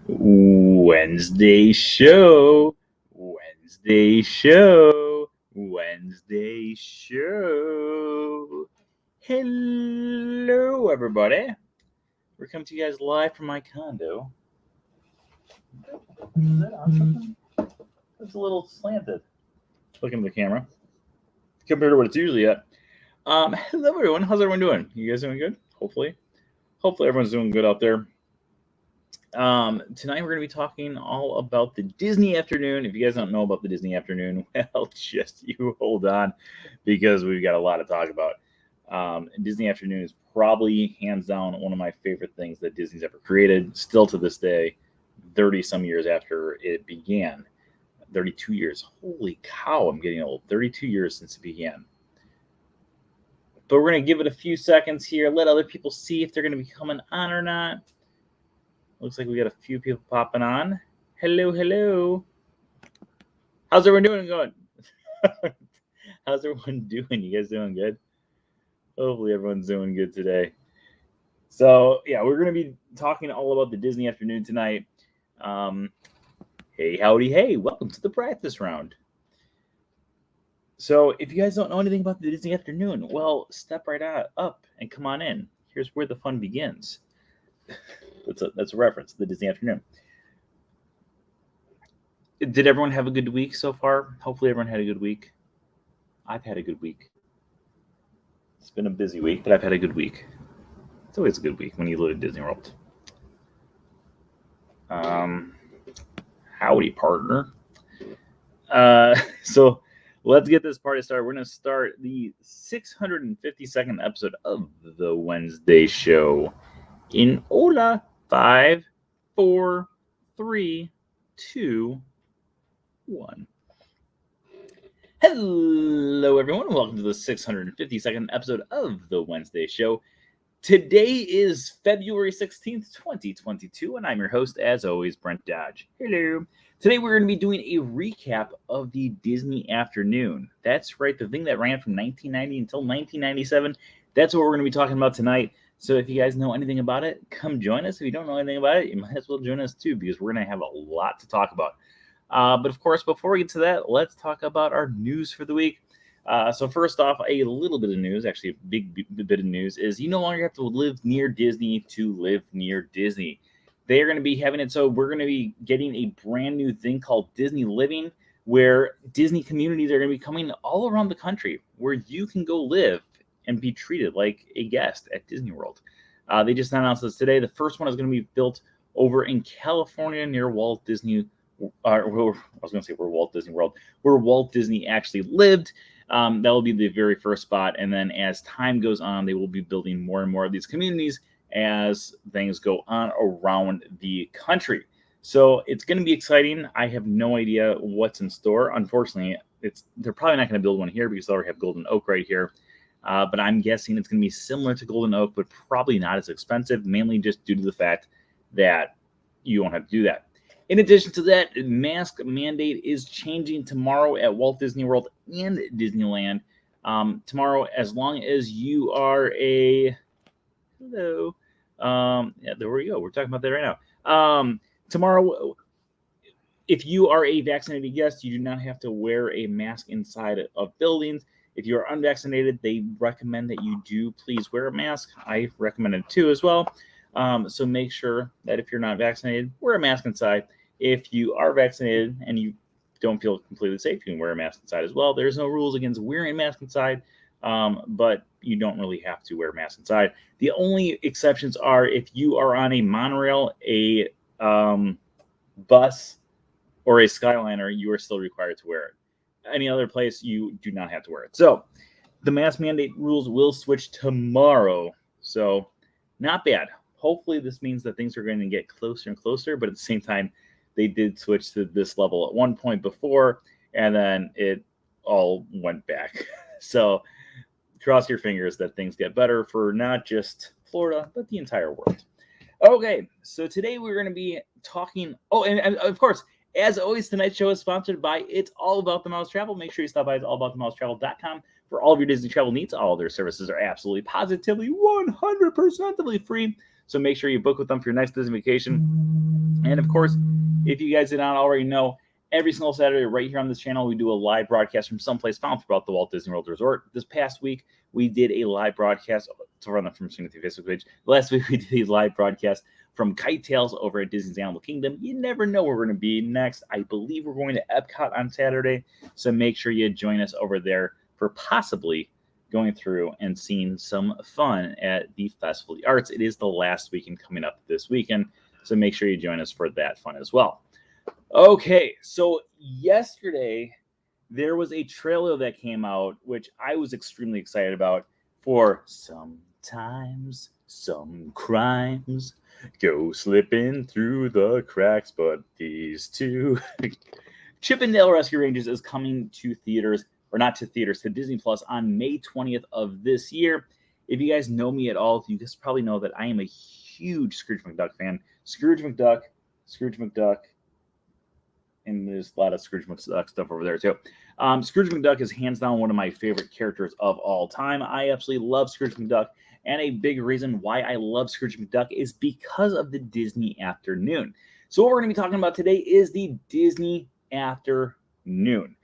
Wednesday show. Wednesday show. Wednesday show. Hello, everybody. We're coming to you guys live from my condo. Is that on something? It's a little slanted. Looking at the camera compared to what it's usually at. Hello, everyone. How's everyone doing? You guys doing good? Hopefully everyone's doing good out there. Tonight we're going to be talking all about the Disney afternoon. If you guys don't know about the Disney afternoon, well, just you hold on because we've got a lot to talk about. Disney afternoon is probably hands down one of my favorite things that Disney's ever created. Still to this day, 30 some years after it began. 32 years. Holy cow, I'm getting old. 32 years since it began. But we're going to give it a few seconds here, let other people see if they're going to be coming on or not. Looks like we got a few people popping on. Hello. How's everyone doing? How's everyone doing? You guys doing good? Hopefully everyone's doing good today. So, yeah, we're going to be talking all about the Disney afternoon tonight. Hey, howdy, hey. Welcome to the practice round. So, if you guys don't know anything about the Disney afternoon, well, step right up and come on in. Here's where the fun begins. That's a reference to the Disney afternoon. Did everyone have a good week so far? Hopefully everyone had a good week. I've had a good week. It's been a busy week, but I've had a good week. It's always a good week when you live at Disney World. Howdy, partner. So let's get this party started. We're going to start the 652nd episode of the Wednesday Show in Hola. 5, 4, 3, 2, 1. Hello, everyone. Welcome to the 652nd episode of the Wednesday Show. Today is February 16th, 2022, and I'm your host, as always, Brent Dodge. Hello. Today we're going to be doing a recap of the Disney afternoon. That's right, the thing that ran from 1990 until 1997. That's what we're going to be talking about tonight. So if you guys know anything about it, come join us. If you don't know anything about it, you might as well join us too, because we're going to have a lot to talk about. But of course, before we get to that, let's talk about our news for the week. So first off, a little bit of news, actually a big bit of news, is you no longer have to live near Disney to live near Disney. They are going to be having it so we're going to be getting a brand new thing called Disney Living, where Disney communities are going to be coming all around the country, where you can go live and be treated like a guest at Disney World. They just announced this today. The first one is going to be built over in California near Walt Disney. I was going to say where Walt Disney World, where Walt Disney actually lived. That will be the very first spot. And then as time goes on, they will be building more and more of these communities as things go on around the country. So it's going to be exciting. I have no idea what's in store. Unfortunately, they're probably not going to build one here because they already have Golden Oak right here. But I'm guessing it's going to be similar to Golden Oak, but probably not as expensive, mainly just due to the fact that you won't have to do that. In addition to that, mask mandate is changing tomorrow at Walt Disney World and Disneyland. Tomorrow, as long as you are a... Hello. Yeah, there we go. We're talking about that right now. Tomorrow, if you are a vaccinated guest, you do not have to wear a mask inside of buildings. If you are unvaccinated, they recommend that you do please wear a mask. I recommend it too as well. So make sure that if you're not vaccinated, wear a mask inside. If you are vaccinated and you don't feel completely safe, you can wear a mask inside as well. There's no rules against wearing a mask inside, but you don't really have to wear a mask inside. The only exceptions are if you are on a monorail, a bus, or a Skyliner, you are still required to wear it. Any other place, you do not have to wear it. So the mask mandate rules will switch tomorrow. So not bad. Hopefully this means that things are going to get closer and closer, but at the same time, they did switch to this level at one point before, and then it all went back. So cross your fingers that things get better for not just Florida, but the entire world. Okay, so today we're going to be talking... Oh, and of course, as always, tonight's show is sponsored by It's All About the Miles Travel. Make sure you stop by allaboutthemilestravel.com for all of your Disney travel needs. All of their services are absolutely, positively, 100%ly free. So make sure you book with them for your next Disney vacation. And of course, if you guys did not already know, every single Saturday right here on this channel, we do a live broadcast from someplace found throughout the Walt Disney World Resort. This past week, we did a live broadcast to run from the Facebook page. Last week, we did a live broadcast from Kite Tales over at Disney's Animal Kingdom. You never know where we're going to be next. I believe we're going to Epcot on Saturday, so make sure you join us over there for possibly going through and seeing some fun at the Festival of the Arts. It is the last weekend coming up this weekend, so make sure you join us for that fun as well. Okay, so yesterday there was a trailer that came out, which I was extremely excited about, for Sometimes Some Crimes Go Slipping Through the Cracks, but these two. Chip 'n Dale Rescue Rangers is coming to theaters, or not to theaters, to Disney Plus on May 20th of this year. If you guys know me at all, you guys probably know that I am a huge Scrooge McDuck fan. Scrooge McDuck, and there's a lot of Scrooge McDuck stuff over there too. Scrooge McDuck is hands down one of my favorite characters of all time. I absolutely love Scrooge McDuck, and a big reason why I love Scrooge McDuck is because of the Disney Afternoon. So what we're going to be talking about today is the Disney Afternoon.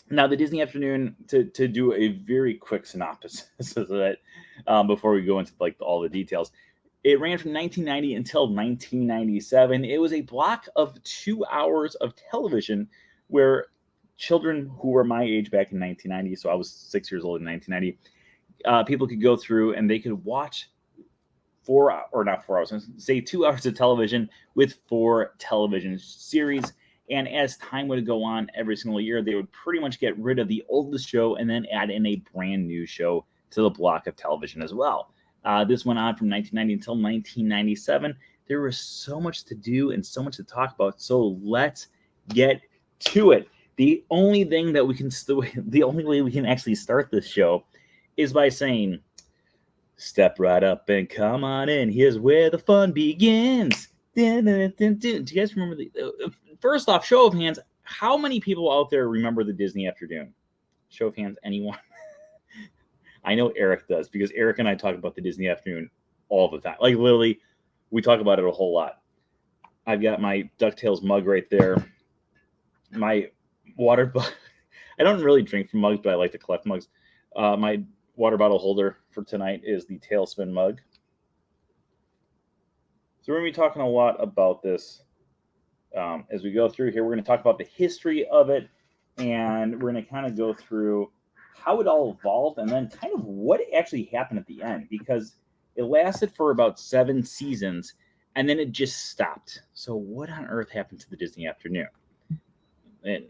Now, the Disney Afternoon, to do a very quick synopsis of it, before we go into like all the details, it ran from 1990 until 1997. It was a block of 2 hours of television where children who were my age back in 1990, so I was 6 years old in 1990, people could go through and they could watch 2 hours of television with 4 television series. And as time would go on every single year, they would pretty much get rid of the oldest show and then add in a brand new show to the block of television as well. This went on from 1990 until 1997. There was so much to do and so much to talk about. So let's get to it. The only way we can actually start this show is by saying, "Step right up and come on in. Here's where the fun begins." Dun, dun, dun, dun. Do you guys remember first off, show of hands, how many people out there remember the Disney Afternoon? Show of hands, anyone? I know Eric does, because Eric and I talk about the Disney Afternoon all the time. Like, literally, we talk about it a whole lot. I've got my DuckTales mug right there. My water bottle. I don't really drink from mugs, but I like to collect mugs. My water bottle holder for tonight is the Tailspin mug. So we're going to be talking a lot about this as we go through here. We're going to talk about the history of it, and we're going to kind of go through how it all evolved, and then kind of what actually happened at the end, because it lasted for about 7 seasons, and then it just stopped. So what on earth happened to the Disney Afternoon? And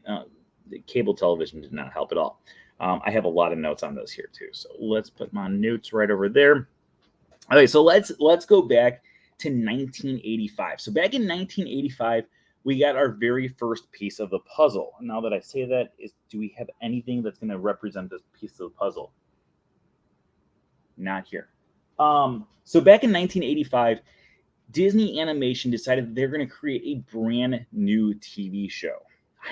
the cable television did not help at all. I have a lot of notes on this here too, so let's put my notes right over there. Okay, so let's go back to 1985. So back in 1985, we got our very first piece of the puzzle. Now that I say that, do we have anything that's going to represent this piece of the puzzle? Not here. So back in 1985, Disney Animation decided that they're going to create a brand new TV show.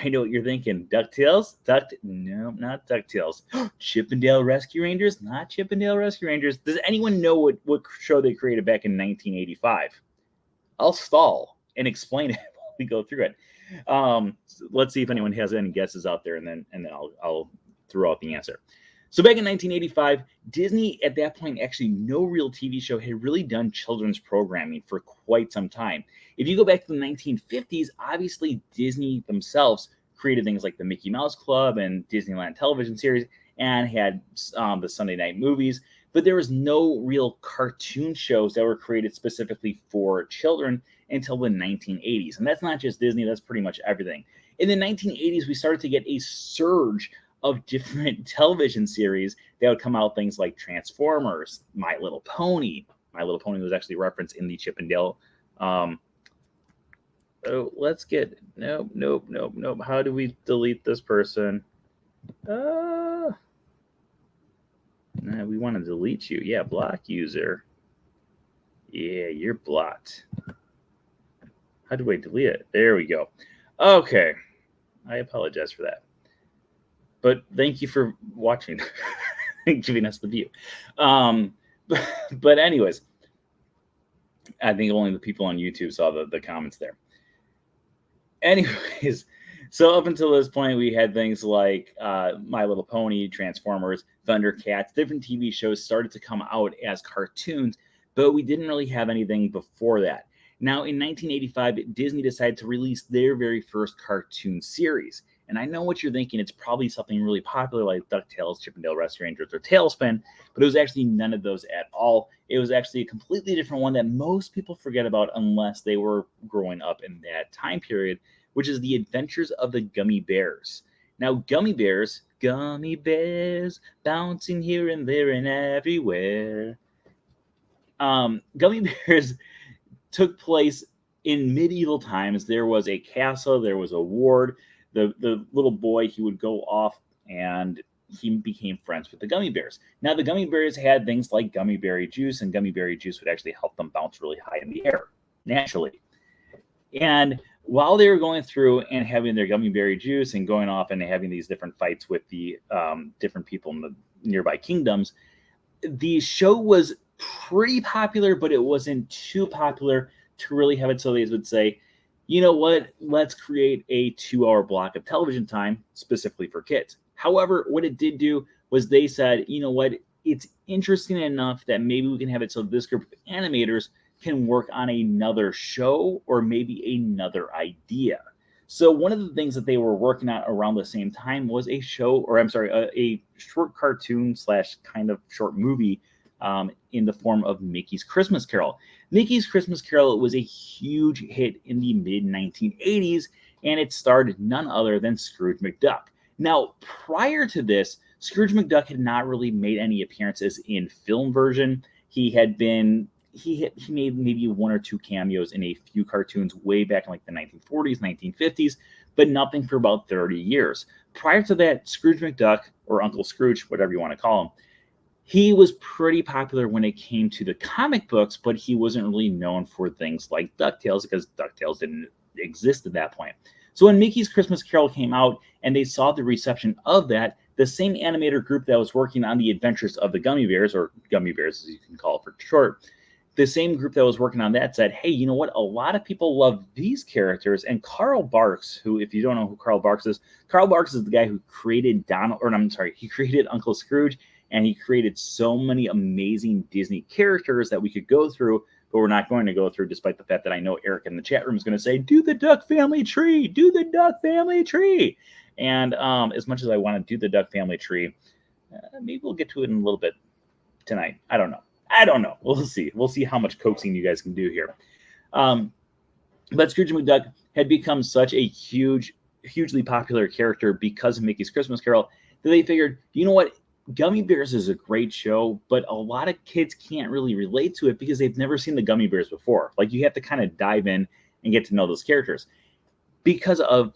I know what you're thinking. DuckTales? No, not DuckTales. Chip 'n Dale Rescue Rangers? Not Chip 'n Dale Rescue Rangers. Does anyone know what show they created back in 1985? I'll stall and explain it while we go through it. So let's see if anyone has any guesses out there, and then I'll throw out the answer. So back in 1985, Disney, at that point, actually no real TV show had really done children's programming for quite some time. If you go back to the 1950s, obviously Disney themselves created things like the Mickey Mouse Club and Disneyland television series, and had the Sunday night movies, but there was no real cartoon shows that were created specifically for children until the 1980s. And that's not just Disney, that's pretty much everything. In the 1980s, we started to get a surge of different television series that would come out, things like Transformers, My Little Pony. My Little Pony was actually referenced in the Chip 'n Dale. Let's get, nope. How do we delete this person? We want to delete you. Yeah, block user. Yeah, you're blocked. How do I delete it? There we go. Okay. I apologize for that. But thank you for watching and giving us the view. But anyways, I think only the people on YouTube saw the comments there. Anyways, so up until this point, we had things like My Little Pony, Transformers, Thundercats, different TV shows started to come out as cartoons, but we didn't really have anything before that. Now, in 1985, Disney decided to release their very first cartoon series. And I know what you're thinking. It's probably something really popular like DuckTales, Chip 'n Dale Rescue Rangers, or Tailspin, but it was actually none of those at all. It was actually a completely different one that most people forget about unless they were growing up in that time period, which is The Adventures of the Gummy Bears. Now, gummy bears, bouncing here and there and everywhere. Gummy bears took place in medieval times. There was a castle, there was a ward. The little boy, he would go off and he became friends with the gummy bears. Now, the gummy bears had things like gummy berry juice, and gummy berry juice would actually help them bounce really high in the air, naturally. And while they were going through and having their gummy berry juice and going off and having these different fights with the different people in the nearby kingdoms, the show was pretty popular, but it wasn't too popular to really have it so they would say, you know what, let's create a 2-hour block of television time specifically for kids. However, what it did do was they said, you know what, it's interesting enough that maybe we can have it so this group of animators can work on another show or maybe another idea. So one of the things that they were working on around the same time was a short cartoon / kind of short movie in the form of Mickey's Christmas Carol. Mickey's Christmas Carol was a huge hit in the mid-1980s, and it starred none other than Scrooge McDuck. Now, prior to this, Scrooge McDuck had not really made any appearances in film version. He made maybe 1 or 2 cameos in a few cartoons way back in like the 1940s, 1950s, but nothing for about 30 years. Prior to that, Scrooge McDuck, or Uncle Scrooge, whatever you want to call him, he was pretty popular when it came to the comic books, but he wasn't really known for things like DuckTales because DuckTales didn't exist at that point. So when Mickey's Christmas Carol came out and they saw the reception of that, the same animator group that was working on The Adventures of the Gummy Bears, or Gummy Bears as you can call it for short, the same group that was working on that said, hey, you know what? A lot of people love these characters. And Carl Barks, who, if you don't know who Carl Barks is the guy who created he created Uncle Scrooge, and he created so many amazing Disney characters that we could go through, but we're not going to go through, despite the fact that I know Eric in the chat room is going to say, do the Duck Family Tree, do the Duck Family Tree. And as much as I want to do the Duck Family Tree, maybe we'll get to it in a little bit tonight. I don't know. We'll see. We'll see how much coaxing you guys can do here. But Scrooge McDuck had become such a hugely popular character because of Mickey's Christmas Carol that they figured, you know what? Gummy Bears is a great show, but a lot of kids can't really relate to it because they've never seen the Gummy Bears before. Like, you have to kind of dive in and get to know those characters. Because of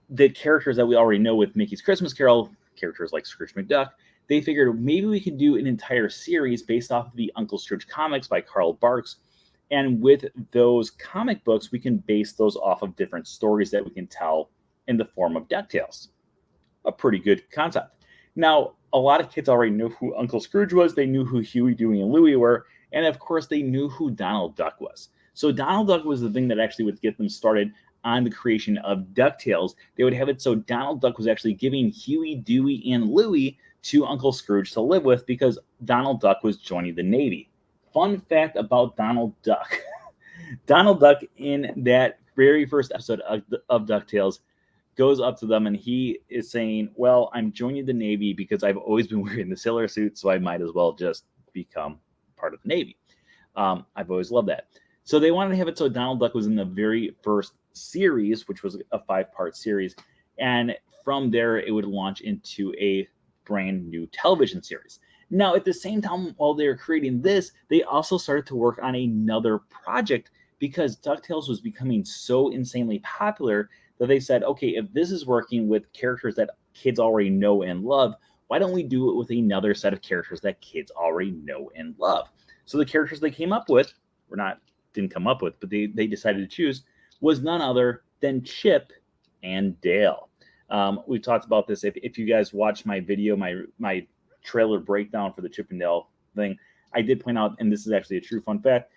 the characters that we already know with Mickey's Christmas Carol, characters like Scrooge McDuck, they figured maybe we could do an entire series based off of the Uncle Scrooge comics by Carl Barks. And with those comic books, we can base those off of different stories that we can tell in the form of DuckTales. A pretty good concept. Now, a lot of kids already knew who Uncle Scrooge was. They knew who Huey, Dewey, and Louie were. And of course, they knew who Donald Duck was. So Donald Duck was the thing that actually would get them started on the creation of DuckTales. They would have it so Donald Duck was actually giving Huey, Dewey, and Louie to Uncle Scrooge to live with because Donald Duck was joining the Navy. Fun fact about Donald Duck. Donald Duck, in that very first episode of DuckTales, goes up to them and he is saying, well, I'm joining the Navy because I've always been wearing the sailor suit, so I might as well just become part of the Navy. I've always loved that. So they wanted to have it so Donald Duck was in the very first series, which was a 5-part series. And from there, it would launch into a brand new television series. Now, at the same time, while they were creating this, they also started to work on another project because DuckTales was becoming so insanely popular that they said, okay, if this is working with characters that kids already know and love, why don't we do it with another set of characters that kids already know and love? So the characters they came up with, didn't come up with, but they decided to choose, was none other than Chip and Dale. We talked about this. If you guys watched my video, my trailer breakdown for the Chip and Dale thing, I did point out, and this is actually a true fun fact,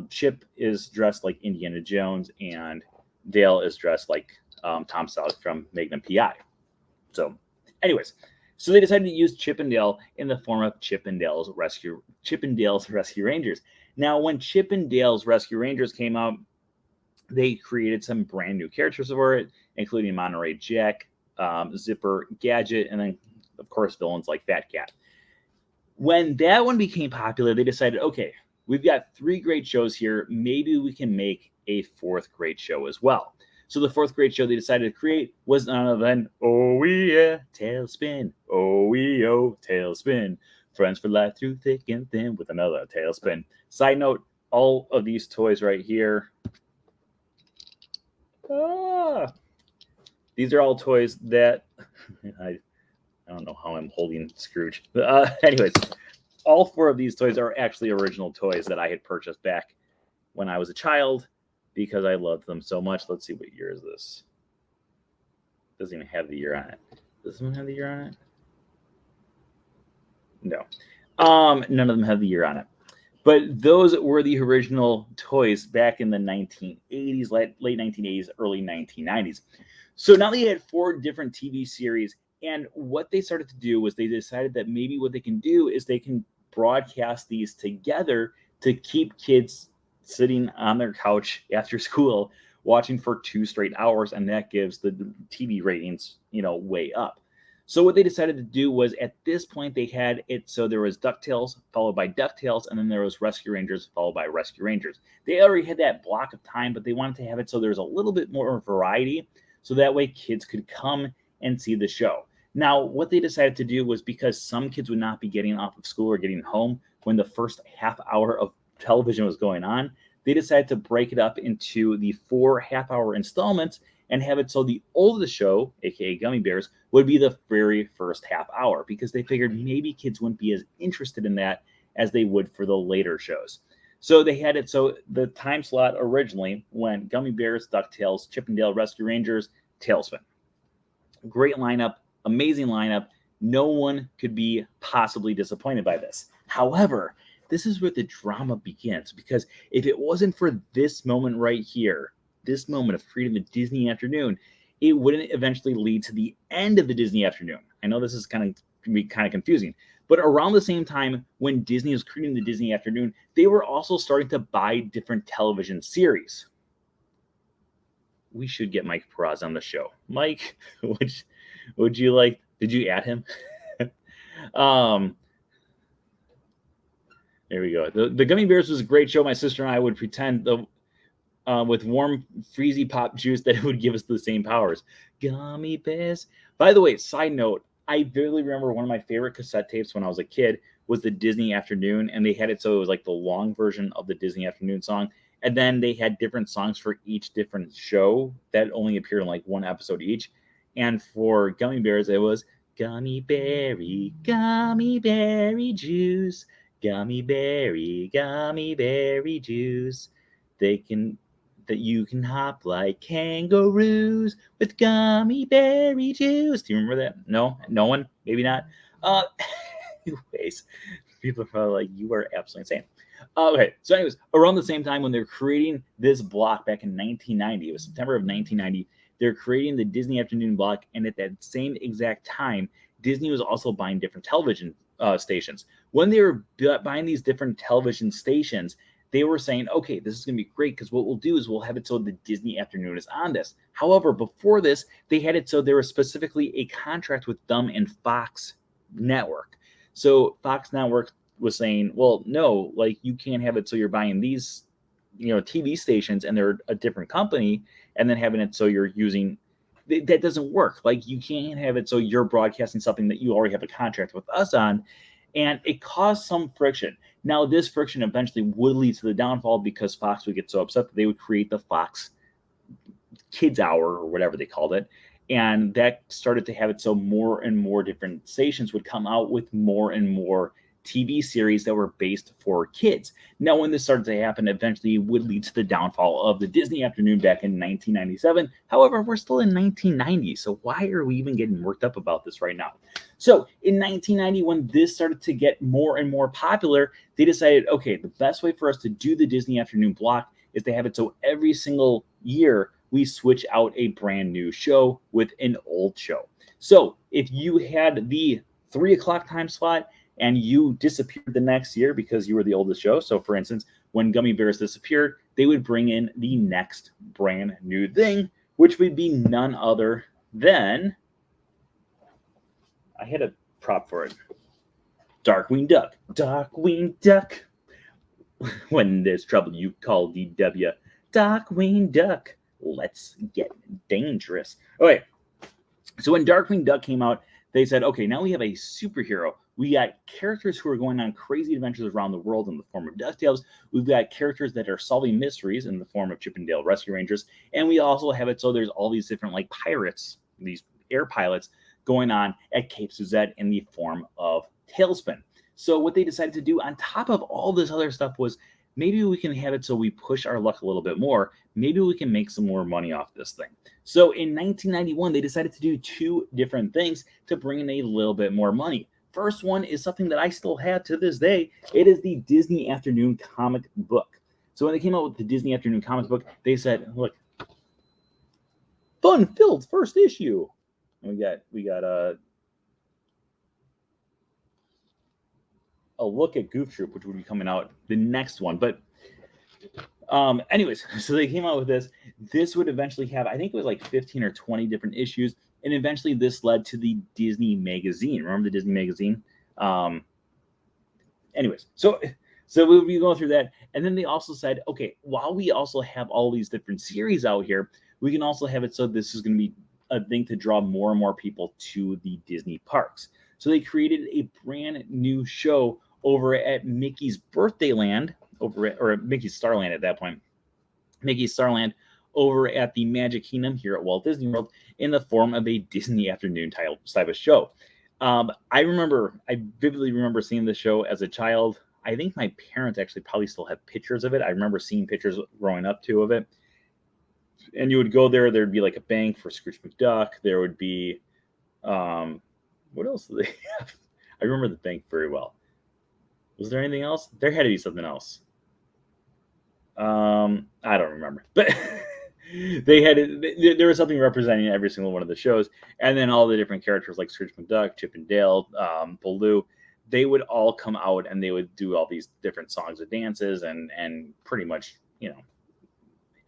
Chip is dressed like Indiana Jones, and Dale is dressed like Tom Selleck from Magnum P.I. So, anyways, so they decided to use Chip and Dale in the form of Chip and Dale's Rescue Rangers. Now, when Chip and Dale's Rescue Rangers came out, they created some brand new characters for it, including Monterey Jack, Zipper, Gadget, and then, of course, villains like Fat Cat. When that one became popular, they decided, okay, we've got 3 great shows here. Maybe we can make a 4th great show as well. So the 4th great show they decided to create was none other than Oh Yeah, Tailspin. Oh yeah, Tailspin. Friends for life through thick and thin with another tailspin. Side note, all of these toys right here, these are all toys that I don't know how I'm holding Scrooge. Anyways, all 4 of these toys are actually original toys that I had purchased back when I was a child because I loved them so much. Let's see, what year is this? Doesn't even have the year on it. Does this one have the year on it? No. None of them have the year on it. But those were the original toys back in the 1980s, late 1980s, early 1990s. So now they had 4 different TV series, and what they started to do was they decided that maybe what they can do is they can broadcast these together to keep kids sitting on their couch after school watching for 2 straight hours, and that gives the TV ratings, way up. So what they decided to do was, at this point, they had it so there was DuckTales followed by DuckTales, and then there was Rescue Rangers followed by Rescue Rangers. They already had that block of time, but they wanted to have it so there's a little bit more variety, so that way kids could come and see the show. Now, what they decided to do was, because some kids would not be getting off of school or getting home when the first half hour of television was going on, they decided to break it up into the 4 half-hour installments and have it so the oldest show, aka Gummy Bears, would be the very first half hour, because they figured maybe kids wouldn't be as interested in that as they would for the later shows. So they had it so the time slot originally went Gummy Bears, DuckTales, Chip and Dale Rescue Rangers, Tailspin. Great lineup, amazing lineup. No one could be possibly disappointed by this. However, this is where the drama begins, because if it wasn't for this moment right here, this moment of creating the Disney afternoon, it wouldn't eventually lead to the end of the Disney afternoon. I know this is can be kind of confusing, but around the same time when Disney was creating the Disney afternoon, they were also starting to buy different television series. We should get Mike Peraz on the show. Mike, would you like? Did you add him? There we go. The Gummy Bears was a great show. My sister and I would pretend with warm freezy pop juice that it would give us the same powers. Gummy Bears. By the way, side note, I vividly remember one of my favorite cassette tapes when I was a kid was the Disney Afternoon, and they had it so it was like the long version of the Disney Afternoon song, and then they had different songs for each different show that only appeared in like one episode each. And for Gummy Bears, it was gummy berry juice, gummy berry juice. That you can hop like kangaroos with gummy berry juice. Do you remember that? No one, maybe not. Anyways, people are probably like, you are absolutely insane. Okay, so anyways, around the same time when they're creating this block back in 1990, it was September of 1990, they're creating the Disney Afternoon block, and at that same exact time, Disney was also buying different television stations. When they were buying these different television stations, they were saying, okay, this is going to be great, because what we'll do is we'll have it so the Disney Afternoon is on this. However, before this, they had it so there was specifically a contract with them and Fox Network. So Fox Network was saying, well, no, like, you can't have it so you're buying these, TV stations and they're a different company, and then having it so you're using, that doesn't work. Like, you can't have it so you're broadcasting something that you already have a contract with us on. And it caused some friction. Now, this friction eventually would lead to the downfall, because Fox would get so upset that they would create the Fox Kids Hour, or whatever they called it. And that started to have it so more and more different stations would come out with more and more TV series that were based for kids. Now, when this started to happen, eventually it would lead to the downfall of the Disney Afternoon back in 1997. However, we're still in 1990, so why are we even getting worked up about this right now? So in 1990, when this started to get more and more popular, they decided, okay, the best way for us to do the Disney Afternoon block is to have it so every single year we switch out a brand new show with an old show. So if you had the 3 o'clock time slot and you disappeared the next year because you were the oldest show. So for instance, when Gummy Bears disappeared, they would bring in the next brand new thing, which would be none other than, I had a prop for it, Darkwing Duck. Darkwing Duck. When there's trouble, you call DW. Darkwing Duck. Let's get dangerous. Okay, so when Darkwing Duck came out, they said, okay, now we have a superhero. We got characters who are going on crazy adventures around the world in the form of DuckTales. We've got characters that are solving mysteries in the form of Chip and Dale Rescue Rangers. And we also have it so there's all these different like pirates, these air pilots going on at Cape Suzette in the form of Tailspin. So what they decided to do on top of all this other stuff was maybe we can have it so we push our luck a little bit more. Maybe we can make some more money off this thing. So in 1991, they decided to do 2 different things to bring in a little bit more money. First one is something that I still have to this day. It is the Disney Afternoon comic book. So when they came out with the Disney Afternoon comic book, they said, look, fun-filled first issue. And we got a look at Goof Troop, which would be coming out the next one. But anyways, so they came out with this. This would eventually have, I think it was like 15 or 20 different issues. And eventually this led to the Disney magazine. Remember the Disney magazine? Anyways, so we'll be going through that. And then they also said, okay, while we also have all these different series out here, we can also have it so this is going to be a thing to draw more and more people to the Disney parks. So they created a brand new show over at Mickey's Birthday Land, or Mickey's Starland at that point. Mickey's Starland over at the Magic Kingdom here at Walt Disney World in the form of a Disney Afternoon type of show. I vividly remember seeing the show as a child. I think my parents actually probably still have pictures of it. I remember seeing pictures growing up too of it. And you would go there. There'd be like a bank for Scrooge McDuck. There would be, what else do they have? I remember the bank very well. Was there anything else? There had to be something else. I don't remember, but there was something representing every single one of the shows. And then all the different characters like Scrooge McDuck, Chip and Dale, Baloo, they would all come out and they would do all these different songs and dances and pretty much,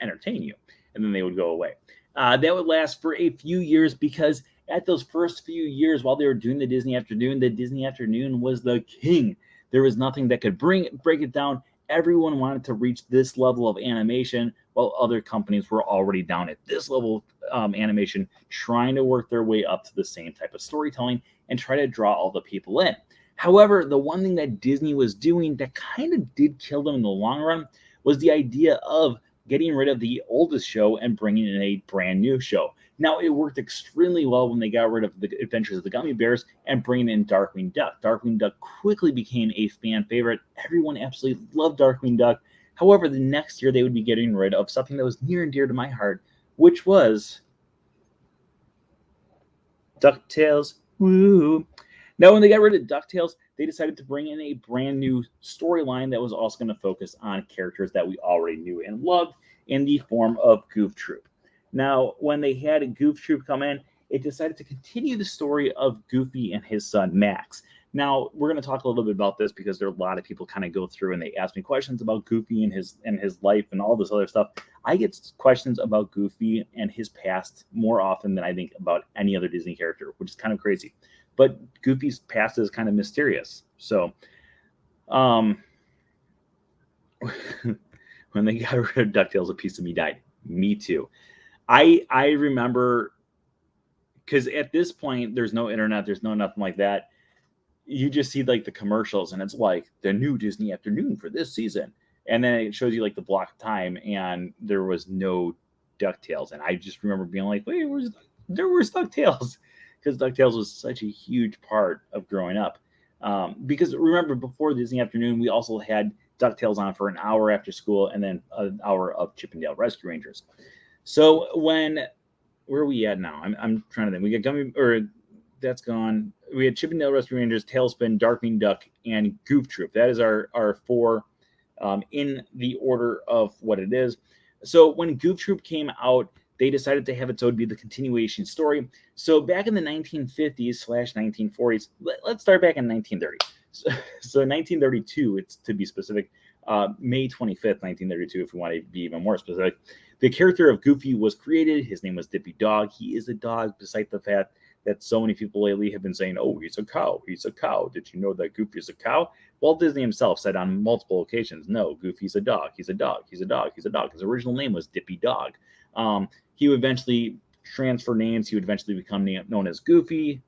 entertain you. And then they would go away. That would last for a few years because at those first few years while they were doing the Disney Afternoon was the king. There was nothing that could break it down. Everyone wanted to reach this level of animation while other companies were already down at this level of animation, trying to work their way up to the same type of storytelling and try to draw all the people in. However, the one thing that Disney was doing that kind of did kill them in the long run was the idea of getting rid of the oldest show and bringing in a brand new show. Now, it worked extremely well when they got rid of the Adventures of the Gummy Bears and bringing in Darkwing Duck. Darkwing Duck quickly became a fan favorite. Everyone absolutely loved Darkwing Duck. However, the next year they would be getting rid of something that was near and dear to my heart, which was DuckTales. Woo! Now, when they got rid of DuckTales, they decided to bring in a brand new storyline that was also going to focus on characters that we already knew and loved in the form of Goof Troop. Now, when they had Goof Troop come in, it decided to continue the story of Goofy and his son, Max. Now, we're going to talk a little bit about this because there are a lot of people kind of go through and they ask me questions about Goofy and his life and all this other stuff. I get questions about Goofy and his past more often than I think about any other Disney character, which is kind of crazy. But Goofy's past is kind of mysterious. So, when they got rid of DuckTales, a piece of me died. Me too. I remember, because at this point, there's no internet, there's no nothing like that. You just see like the commercials and it's like the new Disney Afternoon for this season. And then it shows you like the block of time and there was no DuckTales. And I just remember being like, wait, where's DuckTales? Because DuckTales was such a huge part of growing up. Because remember, before Disney Afternoon, we also had DuckTales on for an hour after school, and then an hour of Chip 'n Dale Rescue Rangers. So where are we at now? I'm trying to think. We got that's gone. We had Chip 'n Dale Rescue Rangers, Tailspin, Darkwing Duck, and Goof Troop. That is our four in the order of what it is. So when Goof Troop came out, they decided to have it so it'd be the continuation story. So back in the 1950s/1940s, let's start back in 1930. So 1932, it's to be specific, May 25th, 1932, if we want to be even more specific. The character of Goofy was created. His name was Dippy Dog. He is a dog, despite the fact that so many people lately have been saying, oh, he's a cow. He's a cow. Did you know that Goofy is a cow? Walt Disney himself said on multiple occasions, no, Goofy's a dog. He's a dog. He's a dog. He's a dog. His original name was Dippy Dog. He would eventually transfer names. He would eventually become known as Goofy,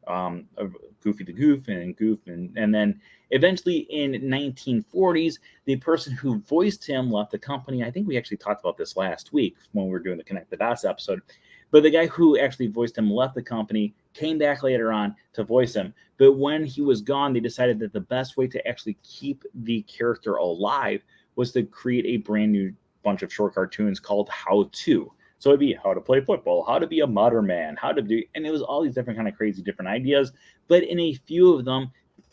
Goofy the Goof, and Goof. And then eventually in 1940s, the person who voiced him left the company. I think we actually talked about this last week when we were doing the Connect the Dots episode. But the guy who actually voiced him left the company, came back later on to voice him. But when he was gone, they decided that the best way to actually keep the character alive was to create a brand new bunch of short cartoons called How To. So it'd be how to play football, how to be a modern man, how to do, and it was all these different kind of crazy different ideas. But in a few of them,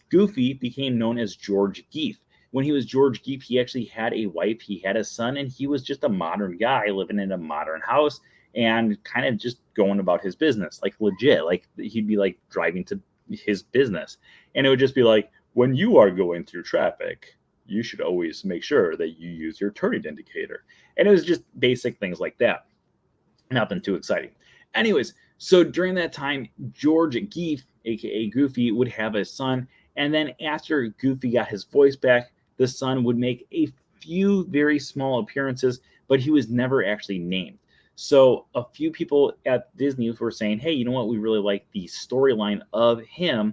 Goofy became known as George Geef. When he was George Geef, he actually had a wife, he had a son, and he was just a modern guy living in a modern house and kind of just going about his business, like legit. Like he'd be like driving to his business, and it would just be like, when you are going through traffic, you should always make sure that you use your turning indicator. And it was just basic things like that. Nothing too exciting. Anyways, so during that time, George Geef, aka Goofy, would have a son, and then after Goofy got his voice back, the son would make a few very small appearances, but he was never actually named. So a few people at Disney were saying, hey, you know what? We really like the storyline of him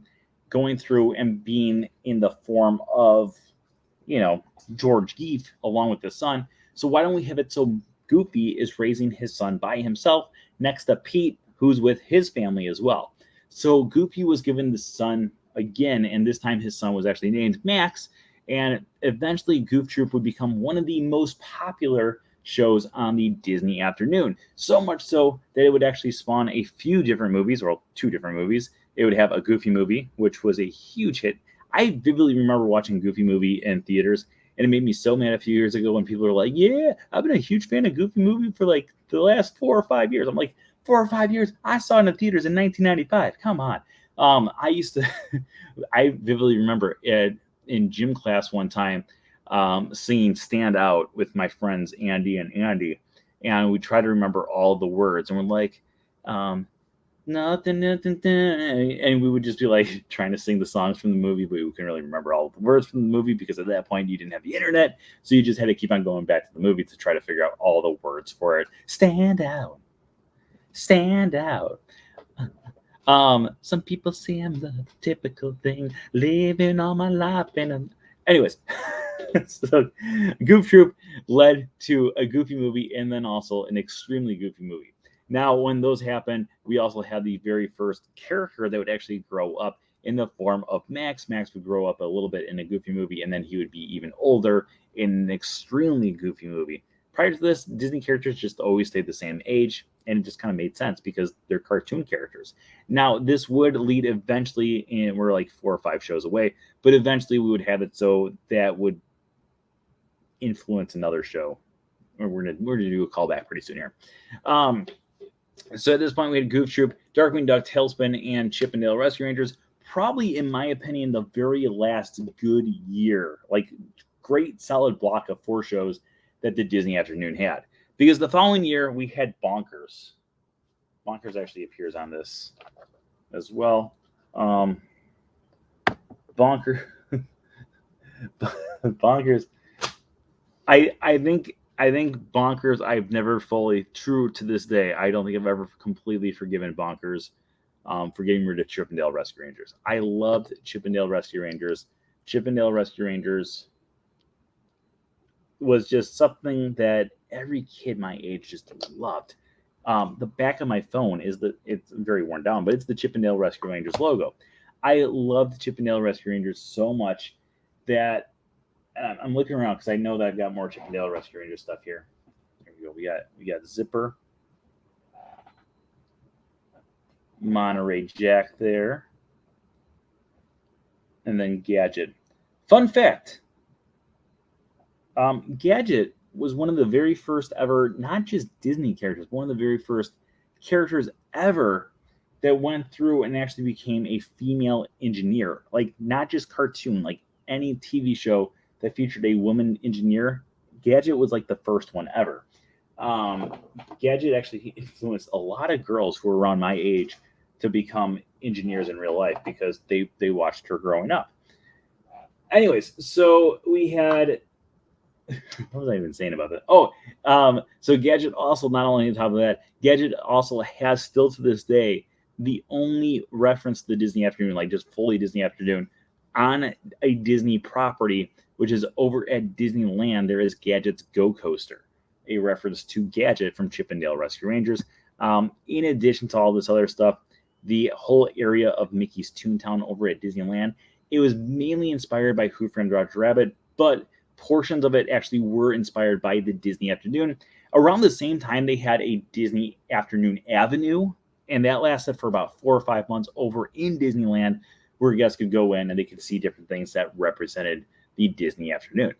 going through and being in the form of, George Geef along with his son. So why don't we have it so Goofy is raising his son by himself next to Pete, who's with his family as well. So Goofy was given the son again, and this time his son was actually named Max, and eventually Goof Troop would become one of the most popular shows on the Disney Afternoon. So much so that it would actually spawn a few different movies, or two different movies. It would have a Goofy movie, which was a huge hit. I vividly remember watching Goofy movie in theaters, and it made me so mad a few years ago when people were like, yeah, I've been a huge fan of Goofy movie for like the last 4 or 5 years. I'm like, 4 or 5 years? I saw it in the theaters in 1995. Come on. I vividly remember in gym class one time singing Stand Out with my friends Andy and Andy. And we try to remember all the words. And we're like, nothing, and we would just be like trying to sing the songs from the movie, but we couldn't really remember all the words from the movie because at that point you didn't have the internet, so you just had to keep on going back to the movie to try to figure out all the words for it. Stand out. Some people say I'm the typical thing, living all my life anyways. So Goof Troop led to a Goofy movie and then also an extremely Goofy movie. Now, when those happened, we also had the very first character that would actually grow up in the form of Max. Max would grow up a little bit in a Goofy movie, and then he would be even older in an extremely Goofy movie. Prior to this, Disney characters just always stayed the same age, and it just kind of made sense because they're cartoon characters. Now, this would lead eventually, and we're like 4 or 5 shows away, but eventually we would have it so that would influence another show. We're gonna do a callback pretty soon here. So at this point, we had Goof Troop, Darkwing Duck, Tailspin, and Chip 'n Dale Rescue Rangers. Probably, in my opinion, the very last good year, like great solid block of 4 shows that the Disney Afternoon had. Because the following year, we had Bonkers. Bonkers actually appears on this as well. Bonkers. I think Bonkers, I've never fully, true to this day, I don't think I've ever completely forgiven Bonkers for getting rid of Chip 'n Dale Rescue Rangers. I loved Chip 'n Dale Rescue Rangers. Chip 'n Dale Rescue Rangers was just something that every kid my age just loved. The back of my phone it's very worn down, but it's the Chip 'n Dale Rescue Rangers logo. I loved the Chip and Dale Rescue Rangers so much that I'm looking around because I know that I've got more Chip and Dale Rescue Rangers stuff here. Here we go. We got Zipper, Monterey Jack there, and then Gadget. Fun fact: Gadget was one of the very first ever, not just Disney characters, one of the very first characters ever that went through and actually became a female engineer. Like, not just cartoon, like any TV show that featured a woman engineer, Gadget was like the first one ever. Gadget actually influenced a lot of girls who were around my age to become engineers in real life because they watched her growing up. Anyways, so we had what was I even saying about that? Oh, so Gadget also, not only on top of that, Gadget also has still to this day the only reference to the Disney Afternoon, like just fully Disney Afternoon, on a Disney property, which is over at Disneyland. There is Gadget's Go Coaster, a reference to Gadget from Chip and Dale Rescue Rangers. In addition to all this other stuff, the whole area of Mickey's Toontown over at Disneyland, it was mainly inspired by Who Framed Roger Rabbit, but portions of it actually were inspired by the Disney Afternoon. Around the same time, they had a Disney Afternoon Avenue, and that lasted for about 4 or 5 months over in Disneyland, where guests could go in and they could see different things that represented the Disney Afternoon.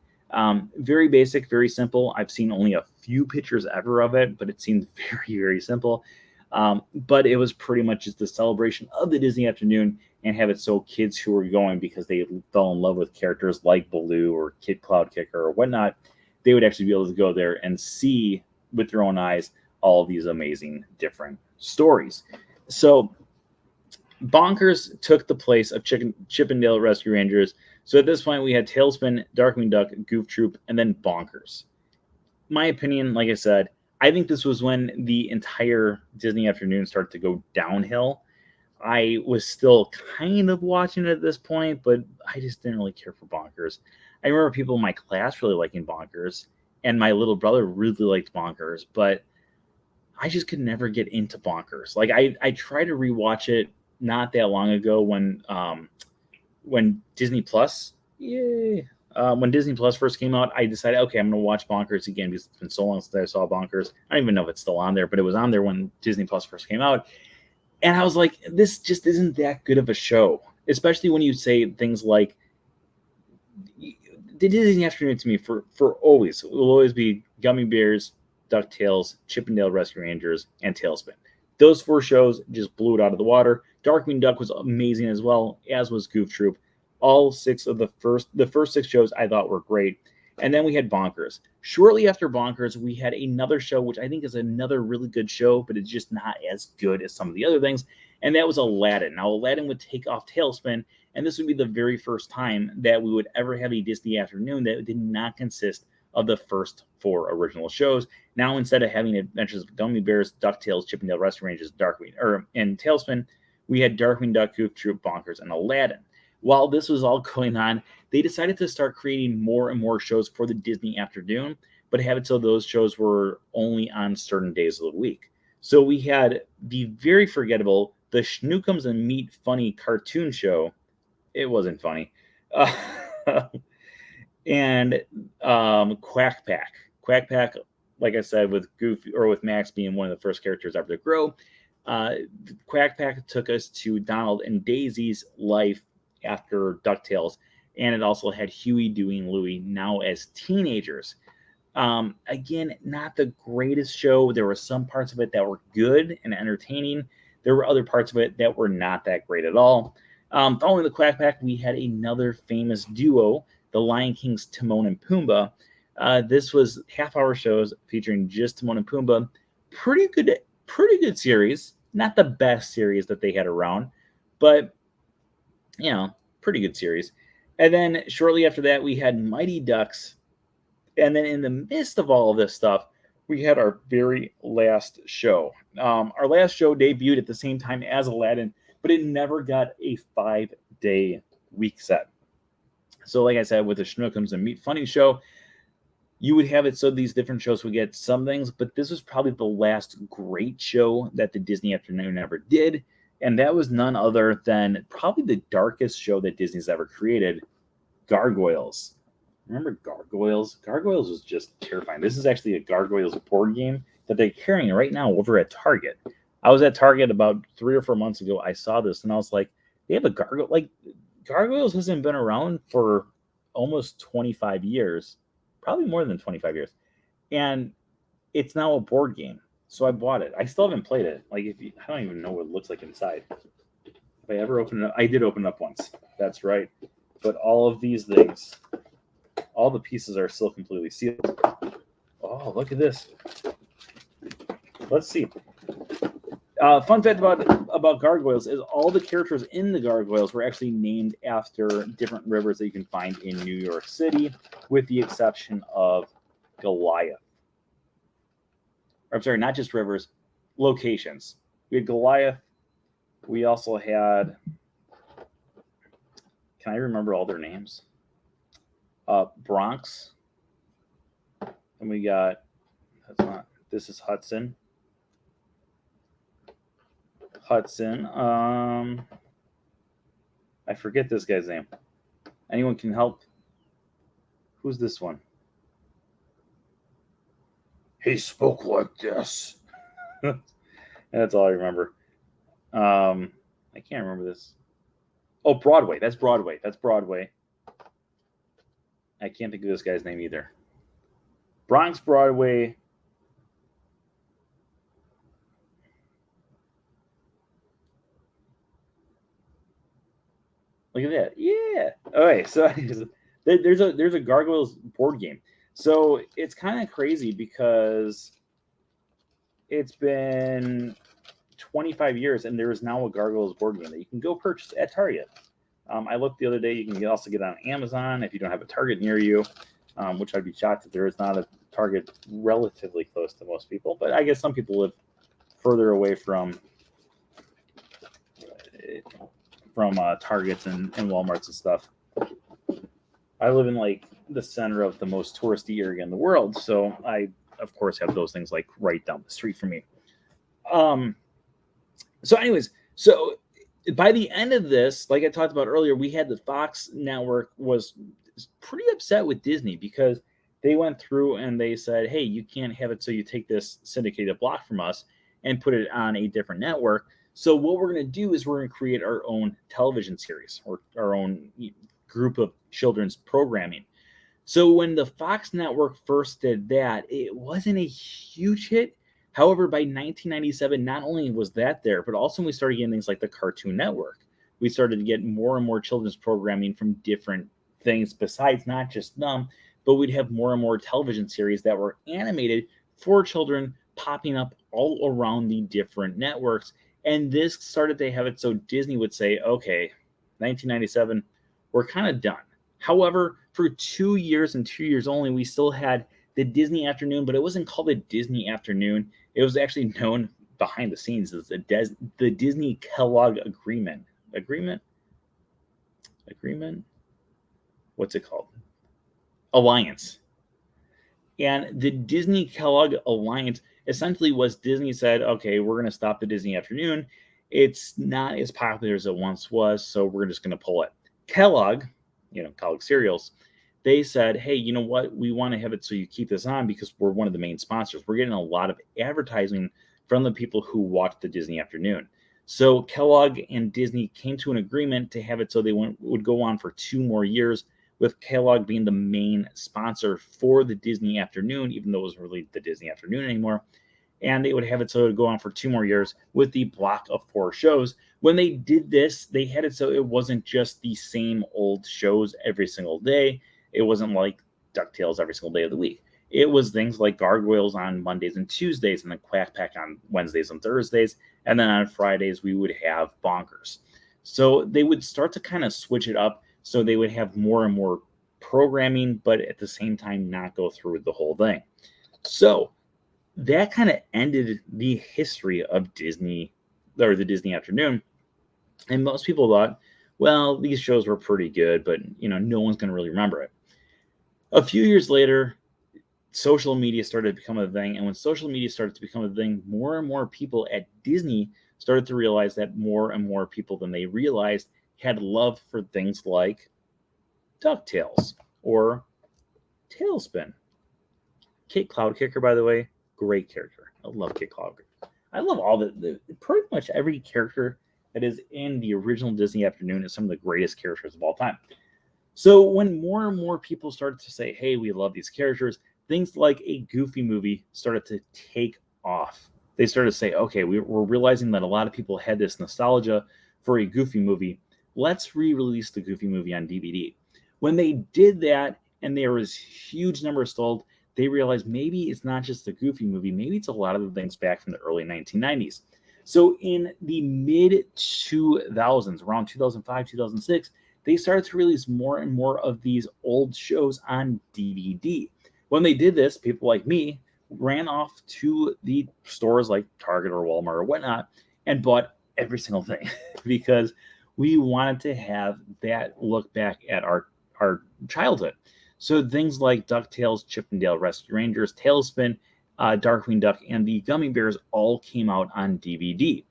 Very basic, very simple. I've seen only a few pictures ever of it, but it seemed very, very simple. But it was pretty much just a celebration of the Disney Afternoon, and have it so kids who were going because they fell in love with characters like Baloo or Kid Cloud Kicker or whatnot, they would actually be able to go there and see with their own eyes all of these amazing different stories. So Bonkers took the place of Chip and Dale Rescue Rangers. So at this point, we had Tailspin, Darkwing Duck, Goof Troop, and then Bonkers. My opinion, like I said, I think this was when the entire Disney Afternoon started to go downhill. I was still kind of watching it at this point, but I just didn't really care for Bonkers. I remember people in my class really liking Bonkers, and my little brother really liked Bonkers, but I just could never get into Bonkers. Like, I tried to rewatch it not that long ago when Disney Plus, when Disney Plus first came out, I decided, okay, I'm going to watch Bonkers again because it's been so long since I saw Bonkers. I don't even know if it's still on there, but it was on there when Disney Plus first came out. And I was like, this just isn't that good of a show, especially when you say things like, the Disney Afternoon to me for always, it will always be Gummy Bears, DuckTales, Chip and Dale Rescue Rangers, and Tailspin. Those 4 shows just blew it out of the water. Darkwing Duck was amazing as well, as was Goof Troop. All 6 of the first 6 shows I thought were great. And then we had Bonkers. Shortly after Bonkers, we had another show, which I think is another really good show, but it's just not as good as some of the other things. And that was Aladdin. Now, Aladdin would take off Tailspin, and this would be the very first time that we would ever have a Disney Afternoon that did not consist of the first 4 original shows. Now, instead of having Adventures of Gummy Bears, DuckTales, Chip and Dale Rescue Rangers, and Tailspin, we had Darkwing Duck, Goof Troop, Bonkers, and Aladdin. While this was all going on, they decided to start creating more and more shows for the Disney Afternoon, but have it so those shows were only on certain days of the week. So we had the very forgettable The Schnookums and Meat Funny cartoon show. It wasn't funny. And Quack Pack. Quack Pack, like I said, with Max being one of the first characters ever to grow, Quack Pack took us to Donald and Daisy's life after DuckTales, and it also had Huey, Dewey, and Louie now as teenagers. Again, not the greatest show. There were some parts of it that were good and entertaining. There were other parts of it that were not that great at all. Following the Quack Pack, we had another famous duo, the Lion King's Timon and Pumbaa. This was half-hour shows featuring just Timon and Pumbaa. Pretty good series. Not the best series that they had around, but pretty good series. And then shortly after that, we had Mighty Ducks. And then in the midst of all of this stuff, we had our very last show. Our last show debuted at the same time as Aladdin, but it never got a 5-day week set. So like I said, with the Schnookums and Meat Funny show, you would have it so these different shows would get some things, but this was probably the last great show that the Disney Afternoon ever did. And that was none other than probably the darkest show that Disney's ever created, Gargoyles. Remember Gargoyles? Gargoyles was just terrifying. This is actually a Gargoyles board game that they're carrying right now over at Target. I was at Target about 3 or 4 months ago. I saw this and I was like, they have a gargoyle. Like, Gargoyles hasn't been around for almost 25 years, probably more than 25 years. And it's now a board game. So I bought it. I still haven't played it. Like, I don't even know what it looks like inside. If I ever open it up, I did open it up once. That's right. But all of these things, all the pieces are still completely sealed. Oh, look at this. Let's see. Fun fact about Gargoyles is all the characters in the Gargoyles were actually named after different rivers that you can find in New York City, with the exception of Goliath. I'm sorry, not just rivers, locations. We had Goliath. We also had, can I remember all their names? Bronx. And we got, this is Hudson. I forget this guy's name. Anyone can help? Who's this one? He spoke like this. That's all I remember. I can't remember this. Oh, Broadway. That's Broadway. I can't think of this guy's name either. Bronx, Broadway. Look at that. Yeah. All right. So there's a Gargoyles board game. So it's kind of crazy because it's been 25 years and there is now a Gargoyles board game that you can go purchase at Target. I looked the other day. You can also get it on Amazon if you don't have a Target near you, which I'd be shocked if there is not a Target relatively close to most people. But I guess some people live further away from Targets and Walmarts and stuff. I live in like the center of the most touristy area in the world, so I of course have those things like right down the street from me. So by the end of this, like I talked about earlier, we had the Fox network was pretty upset with Disney because they went through and they said, hey, you can't have it, so you take this syndicated block from us and put it on a different network. So what we're going to do is we're going to create our own television series or our own group of children's programming. So when the Fox network first did that, it wasn't a huge hit. However, by 1997, not only was that there, but also we started getting things like the Cartoon Network. We started to get more and more children's programming from different things besides not just them, but we'd have more and more television series that were animated for children popping up all around the different networks. And this started to have it so Disney would say, okay, 1997, we're kind of done. However, for 2 years and 2 years only, we still had the Disney Afternoon, but it wasn't called the Disney Afternoon. It was actually known behind the scenes as the Disney Kellogg Agreement. Agreement? What's it called? Alliance. And the Disney Kellogg Alliance essentially was Disney said, okay, we're going to stop the Disney Afternoon. It's not as popular as it once was, so we're just going to pull it. Kellogg, Kellogg cereals, they said, hey, you know what? We want to have it so you keep this on because we're one of the main sponsors. We're getting a lot of advertising from the people who watch the Disney Afternoon. So Kellogg and Disney came to an agreement to have it so they would go on for 2 more years, with Kellogg being the main sponsor for the Disney Afternoon, even though it wasn't really the Disney Afternoon anymore. And they would have it so it would go on for 2 more years with the block of 4 shows. When they did this, they had it so it wasn't just the same old shows every single day. It wasn't like DuckTales every single day of the week. It was things like Gargoyles on Mondays and Tuesdays, and then Quack Pack on Wednesdays and Thursdays. And then on Fridays, we would have Bonkers. So they would start to kind of switch it up. So they would have more and more programming, but at the same time, not go through with the whole thing. So that kind of ended the history of Disney, or the Disney Afternoon. And most people thought, well, these shows were pretty good, but no one's going to really remember it. A few years later, social media started to become a thing. And when social media started to become a thing, more and more people at Disney started to realize that more and more people than they realized had love for things like DuckTales or Tailspin. Kate Cloudkicker, by the way, great character. I love Kate Cloudkicker. I love all the pretty much every character that is in the original Disney Afternoon is some of the greatest characters of all time. So when more and more people started to say, hey, we love these characters, things like a Goofy movie started to take off. They started to say, okay, we're realizing that a lot of people had this nostalgia for a Goofy movie. Let's re-release the Goofy movie on DVD. When they did that, and there was huge numbers sold, they realized maybe it's not just the Goofy movie, maybe it's a lot of the things back from the early 1990s. So in the mid-2000s, around 2005, 2006, they started to release more and more of these old shows on DVD. When they did this, people like me ran off to the stores like Target or Walmart or whatnot and bought every single thing because we wanted to have that look back at our childhood. So things like DuckTales, Chip and Dale Rescue Rangers, Tailspin, Darkwing Duck, and the Gummy Bears all came out on DVD.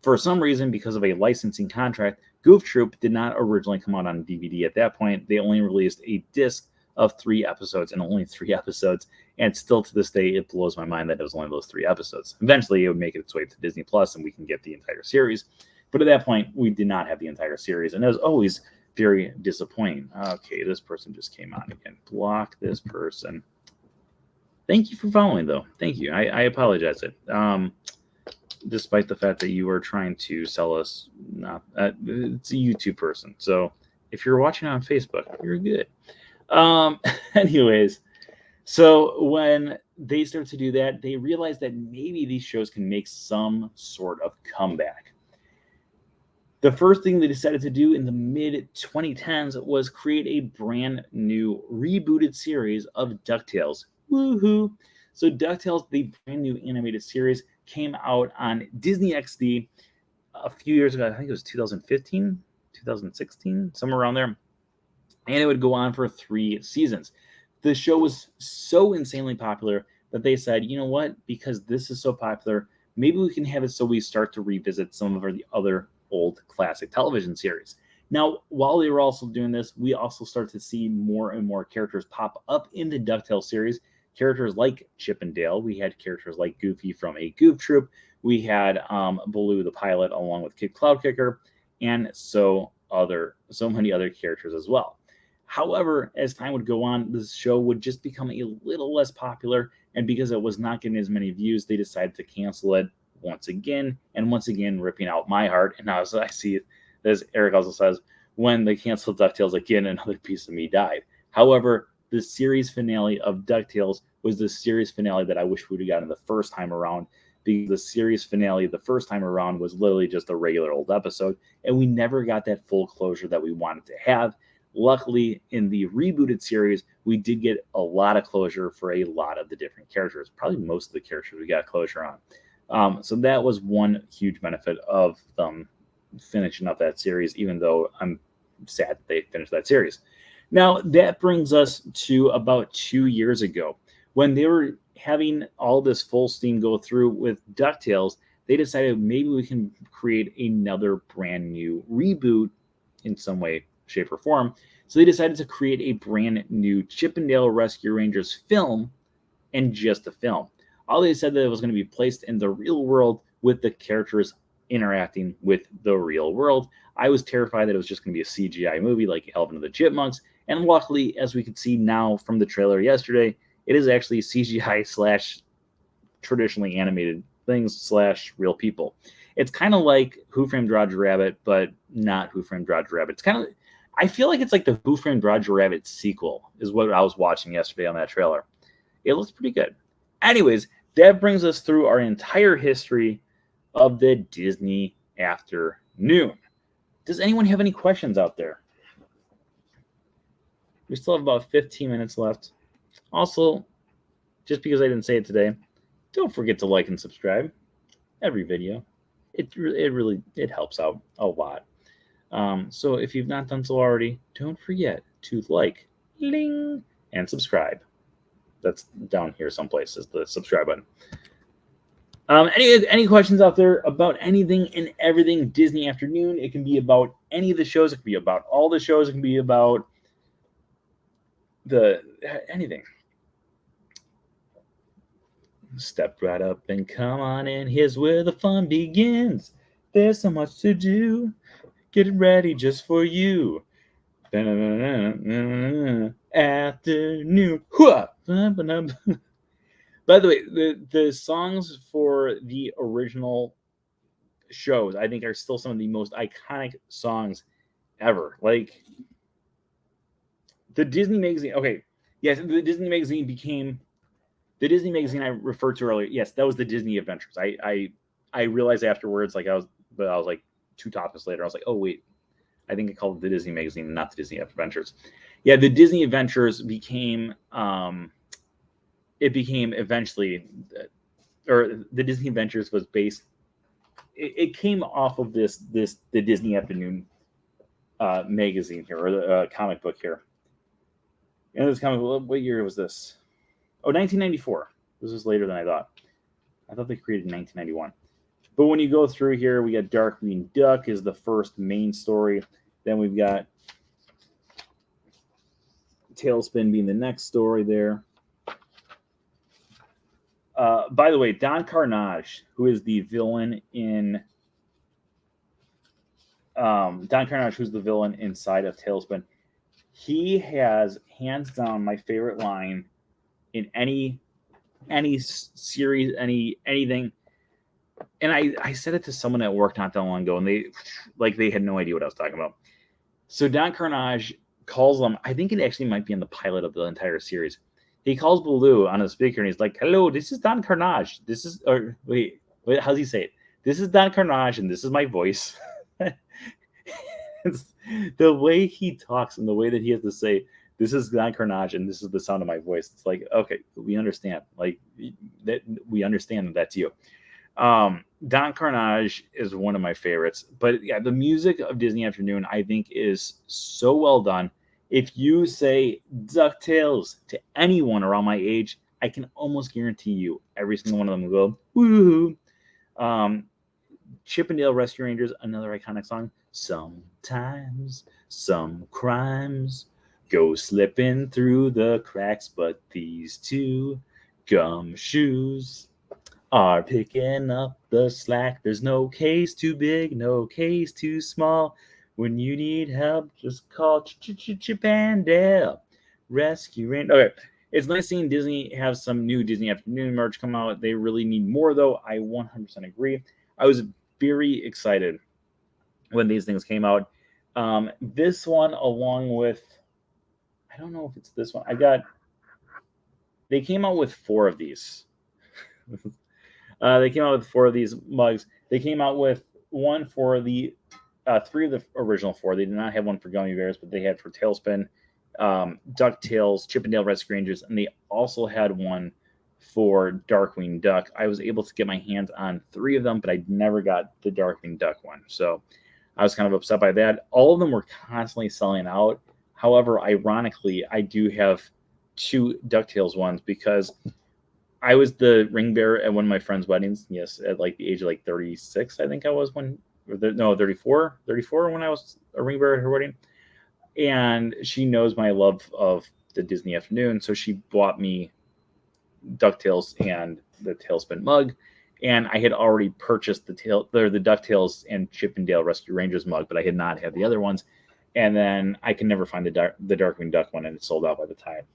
For some reason, because of a licensing contract, Goof Troop did not originally come out on DVD at that point. They only released a disc of 3 episodes, and only 3 episodes. And still to this day, it blows my mind that it was only those 3 episodes. Eventually, it would make its way to Disney Plus, and we can get the entire series. But at that point, we did not have the entire series, and it was always very disappointing. Okay, this person just came on again. Block this person. Thank you for following, though. Thank you. I apologize. Despite the fact that you are trying to sell us, it's a YouTube person. So if you're watching on Facebook, you're good. Anyways, so when they start to do that, they realize that maybe these shows can make some sort of comeback. The first thing they decided to do in the mid-2010s was create a brand new rebooted series of DuckTales. Woohoo! So DuckTales, the brand new animated series, came out on Disney XD a few years ago. I think it was 2015, 2016, somewhere around there. And it would go on for 3 seasons. The show was so insanely popular that they said, you know what? Because this is so popular, maybe we can have it so we start to revisit some of the other old classic television series. Now, while they were also doing this, we also start to see more and more characters pop up in the DuckTales series. Characters like Chip and Dale. We had characters like Goofy from a Goof Troop. We had Baloo the pilot along with Kid Cloudkicker, and so many other characters as well. However, as time would go on, this show would just become a little less popular, and because it was not getting as many views, they decided to cancel it once again, ripping out my heart. And now as I see it, as Eric also says, when they canceled DuckTales again, another piece of me died. However, the series finale of DuckTales was the series finale that I wish we would have gotten the first time around, because the series finale the first time around was literally just a regular old episode, and we never got that full closure that we wanted to have. Luckily, in the rebooted series, we did get a lot of closure for a lot of the different characters. Probably most of the characters we got closure on. So that was one huge benefit of them finishing up that series, even though I'm sad that they finished that series. Now, that brings us to about 2 years ago. When they were having all this full steam go through with DuckTales, they decided maybe we can create another brand new reboot in some way, shape, or form. So they decided to create a brand new Chip and Dale Rescue Rangers film, and just a film. All they said that it was going to be placed in the real world with the characters interacting with the real world. I was terrified that it was just going to be a CGI movie like Alvin and the Chipmunks. And luckily, as we could see now from the trailer yesterday, it is actually CGI / traditionally animated things / real people. It's kind of like Who Framed Roger Rabbit, but not Who Framed Roger Rabbit. It's kind of, I feel like it's like the Who Framed Roger Rabbit sequel is what I was watching yesterday on that trailer. It looks pretty good. Anyways, that brings us through our entire history of the Disney Afternoon. Does anyone have any questions out there? We still have about 15 minutes left. Also, just because I didn't say it today, don't forget to like and subscribe every video. It really helps out a lot. So if you've not done so already, don't forget to like, ling, and subscribe. That's down here someplace is the subscribe button. Any questions out there about anything and everything Disney Afternoon? It can be about any of the shows. It can be about all the shows. It can be about anything. Step right up and come on in. Here's where the fun begins. There's so much to do. Get it ready just for you. Afternoon. By the way, the songs for the original shows, I think, are still some of the most iconic songs ever. Like the Disney magazine. Okay, yes, the Disney magazine became the Disney magazine I referred to earlier. Yes, that was the Disney Adventures. I realized afterwards, like I was like 2 topics later, I was like, oh wait, I think I called it the Disney magazine, not the Disney Adventures. Yeah, the Disney Adventures became it became eventually, or the Disney Adventures was based. It came off of the Disney Afternoon magazine here, or the comic book here. And this comic, what year was this? Oh, 1994. This was later than I thought. I thought they created in 1991. But when you go through here, we got Darkwing Duck is the first main story. Then we've got Tailspin being the next story there. By the way, Don Carnage, who is the villain in who's the villain inside of Tailspin, he has hands down my favorite line in any series, anything. And I said it to someone at work not that long ago, and they had no idea what I was talking about. So Don Carnage calls them. I think it actually might be in the pilot of the entire series. He calls Baloo on the speaker, and he's like, "Hello, this is Don Carnage. This is wait, how's he say it? This is Don Carnage, and this is my voice." It's the way he talks and the way that he has to say, "This is Don Carnage, and this is the sound of my voice." It's like, okay, we understand. Like that, we understand that that's you. Don Carnage is one of my favorites, but yeah, the music of Disney Afternoon, I think, is so well done. If you say DuckTales to anyone around my age, I can almost guarantee you every single one of them will go, woohoo. Chip and Dale Rescue Rangers, another iconic song. Sometimes some crimes go slipping through the cracks, but these two gumshoes are picking up the slack. There's no case too big, no case too small. When you need help, just call Chip and Dale Rescue Rangers. Okay, it's nice seeing Disney have some new Disney Afternoon merch come out. They really need more, though. I 100% agree. I was very excited when these things came out. This one, along with, I don't know if it's this one. They came out with 4 of these. They came out with 4 of these mugs. They came out with one for the 3 of the original 4. They did not have one for Gummy Bears, but they had for Tailspin, DuckTales, Chip and Dale Rescue Rangers, and they also had one for Darkwing Duck. I was able to get my hands on 3 of them, but I never got the Darkwing Duck one. So I was kind of upset by that. All of them were constantly selling out. However, ironically, I do have 2 DuckTales ones because I was the ring bearer at one of my friend's weddings. Yes, at like the age of like 36, I think I was 34 when I was a ring bearer at her wedding. And she knows my love of the Disney Afternoon, so she bought me DuckTales and the Tailspin mug. And I had already purchased the DuckTales and Chip and Dale Rescue Rangers mug, but I had not had the other ones. And then I could never find the Darkwing Duck one, and it sold out by the time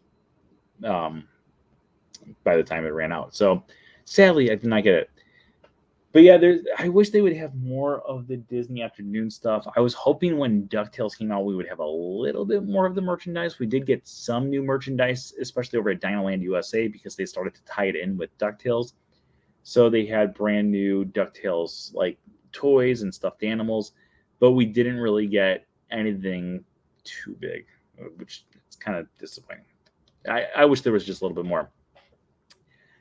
it ran out. So sadly, I did not get it. But yeah, I wish they would have more of the Disney Afternoon stuff. I was hoping when DuckTales came out, we would have a little bit more of the merchandise. We did get some new merchandise, especially over at Dinoland USA, because they started to tie it in with DuckTales. So they had brand new DuckTales like toys and stuffed animals, but we didn't really get anything too big, which is kind of disappointing. I wish there was just a little bit more.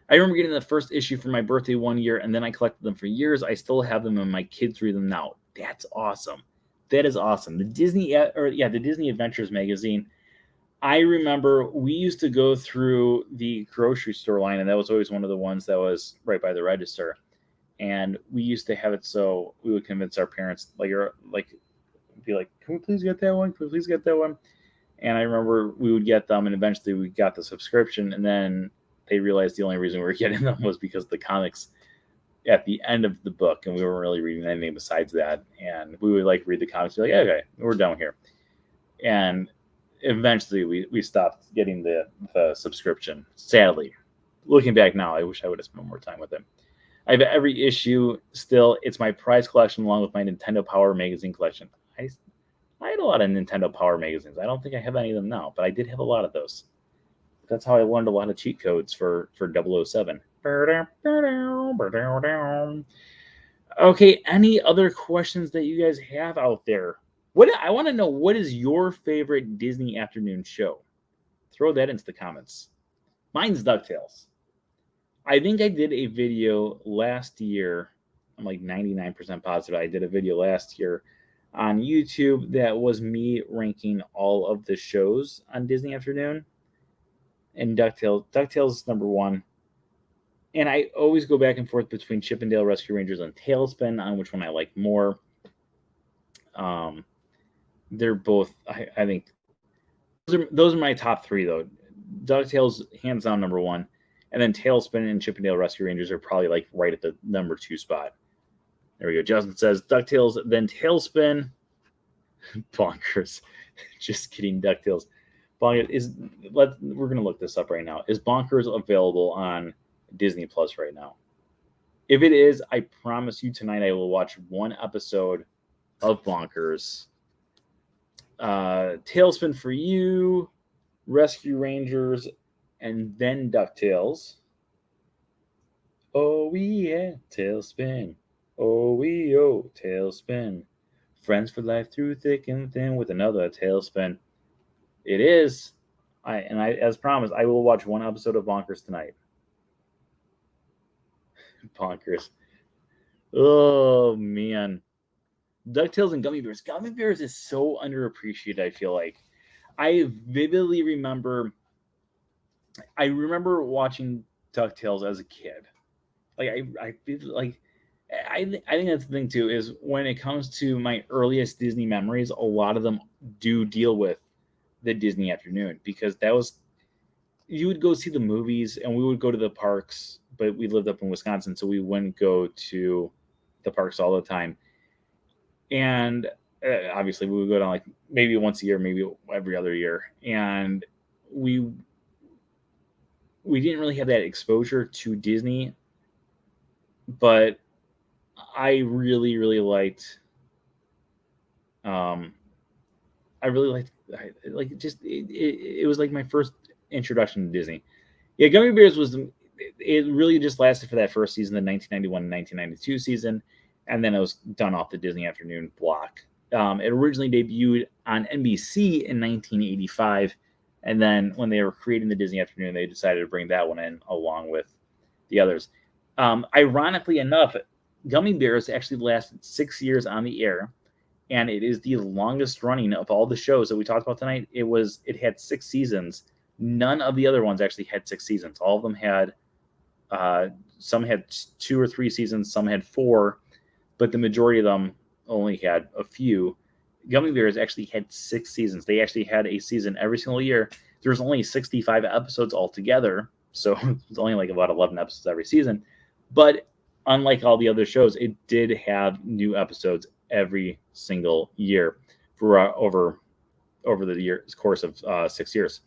I remember getting the first issue for my birthday one year, and then I collected them for years. I still have them, and my kids read them now. That's awesome. That is awesome. The Disney Adventures magazine. I remember we used to go through the grocery store line, and that was always one of the ones that was right by the register. And we used to have it so we would convince our parents, be like, "Can we please get that one? Can we please get that one?" And I remember we would get them, and eventually we got the subscription, and then they realized the only reason we were getting them was because the comics at the end of the book, and we weren't really reading anything besides that. And we would like read the comics, be like, okay, we're done here. And eventually we stopped getting the subscription. Sadly, looking back now, I wish I would have spent more time with it. I have every issue still. It's my prize collection along with my Nintendo Power magazine collection. I had a lot of Nintendo Power magazines. I don't think I have any of them now, but I did have a lot of those. That's how I learned a lot of cheat codes for 007. Okay, any other questions that you guys have out there? I want to know, what is your favorite Disney afternoon show? Throw that into the comments. Mine's DuckTales. I think I did a video last year. I'm like 99% positive I did a video last year on YouTube that was me ranking all of the shows on Disney Afternoon. And DuckTales is number one. And I always go back and forth between Chip 'n Dale Rescue Rangers and Tailspin on which one I like more. They're both, I think, those are my top three, though. DuckTales, hands down, number one. And then Tailspin and Chip 'n Dale Rescue Rangers are probably like right at the number 2 spot. There we go. Justin says DuckTales, then Tailspin. Bonkers. Just kidding, DuckTales. Bonkers we're gonna look this up right now. Is Bonkers available on Disney Plus right now? If it is, I promise you tonight I will watch one episode of Bonkers. Tailspin for you, Rescue Rangers, and then DuckTales. Oh yeah, Tailspin. Oh, Tailspin. Friends for life through thick and thin with another Tailspin. It is. I as promised, I will watch one episode of Bonkers tonight. Bonkers. Oh man. DuckTales and Gummy Bears. Gummy Bears is so underappreciated, I feel like. I vividly remember watching DuckTales as a kid. Like I think that's the thing too, is when it comes to my earliest Disney memories, a lot of them do deal with the Disney afternoon, because that was, you would go see the movies and we would go to the parks, but we lived up in Wisconsin, so we wouldn't go to the parks all the time. And obviously we would go down like maybe once a year, maybe every other year. And we didn't really have that exposure to Disney, but I really, really liked, it was like my first introduction to Disney. Yeah, Gummy Bears it really just lasted for that first season, the 1991 and 1992 season, and then it was done off the Disney Afternoon block. It originally debuted on NBC in 1985, and then when they were creating the Disney Afternoon, they decided to bring that one in along with the others. Ironically enough, Gummy Bears actually lasted 6 years on the air, and it is the longest running of all the shows that we talked about tonight. It had 6 seasons. None of the other ones actually had 6 seasons. All of them had, some had 2 or 3 seasons, some had 4, but the majority of them only had a few. Gummy Bears actually had 6 seasons. They actually had a season every single year. There's only 65 episodes altogether, so it's only like about 11 episodes every season. But unlike all the other shows, it did have new episodes every single year for over the course of 6 years.